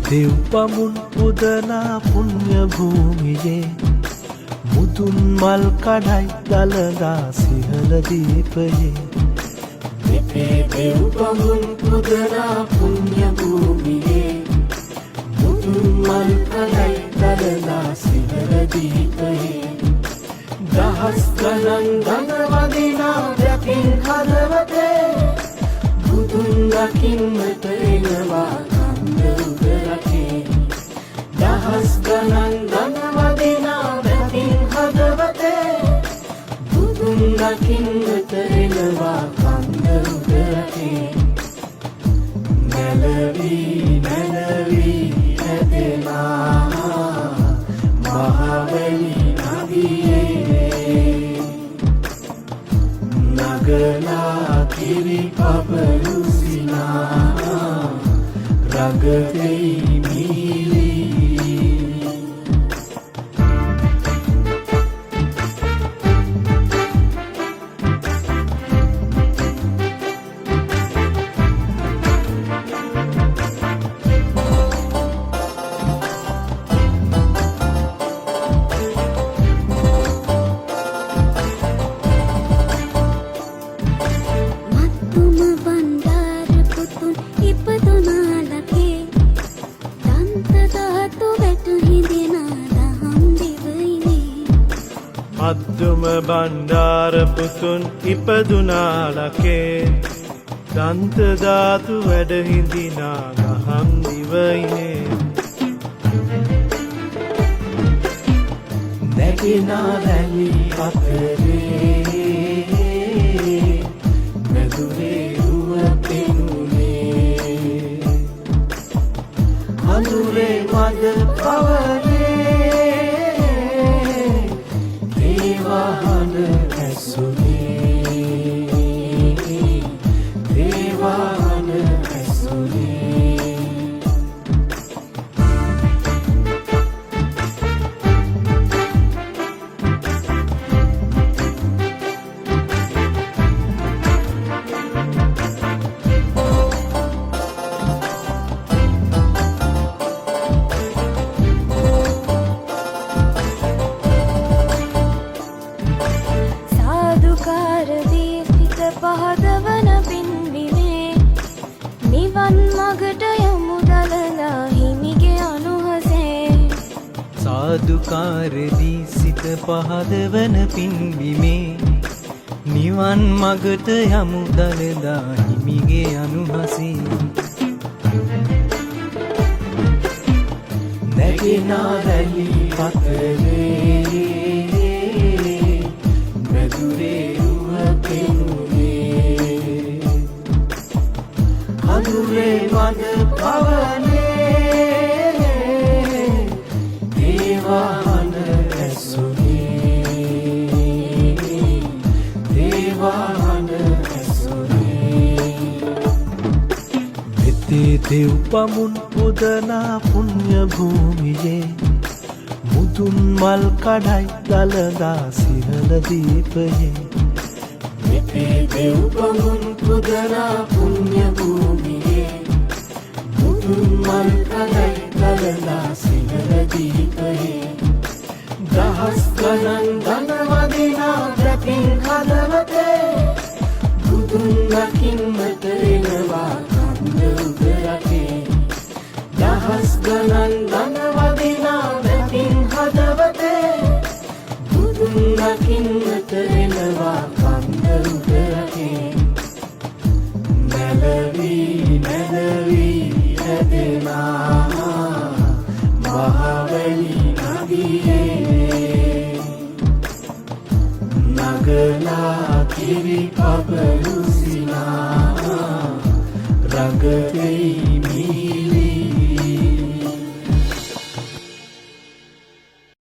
දෙව් බමුන් පුදනා පුණ්‍ය භූමියේ මුදුන් මල් කඩයි දලදා සිහල දීපයේ මෙතේ දෙව් බමුන් පුදනා පුණ්‍ය භූමියේ මුදුන් මල් කඩයි දලදා සිහල දීපයේ දහස් ගණන් ධන වදිනා දැකින් හදවතේ බුදුන් දකින්නට එනවා දහස් ගණන් ධන වදිනා දැකින් හදවතේ බුදුන් දකින්නට එනවා කන්ද උදරේ නැලවී හැදෙනා මහවැලි නදියේ නගලා කිරි පබලුසිනා රගතෙයි මීලි මද්දුම බණ්ඩාර පුතුන් ඉපදුනාලකේ දන්ත ධාතු වැඩ හිඳිනා ගහම් දිවයිනේ නැගිනා රැලි අතරේ මැදුරේ රුව පෙනුනේ අඳුරේ මද පවනේ දේවාහන ඇසුනේ දේවාහන ඇසුනේ පහදවන පින්බිමේ නිවන් මගට යමු දලදා හිමිගේ අනුහසේ සාදුකාරදී සිත පහදවන පින්බිමේ නිවන් මගට යමු දලදා හිමිගේ අනුහසේ නැගිනා රැලි අතරේ මැදුරේ රුව පෙනුනේ අඳුරේ මද පවනේ දේවාහන ඇසුනේ දේවාහන ඇසුනේ මෙතේ දෙව් බමුන් පුදනා පුණ්‍ය භූමියේ මුදුන් මල් කඩයි දලදා සිහල දීපයේ මෙතේ දෙව් බමුන් පුදනා පුණ්‍ය භූමියේ මුදුන් මල් කඩයි දලදා සිහල දීපයේ දහස් ගණන් ධන වදිනා දැකින් හදවතේ බුදුන් දකින්නට එනවා කන්ද උදරේ දහස් ගණන් ධන වදිනා දැකින් හදවතේ බුදුන් දකින්නට එනවා කන්ද උදරේ නැලවී හැදෙනා මහවැලි නදියේ නගලා කිරි පබලුසිනා රගතෙයි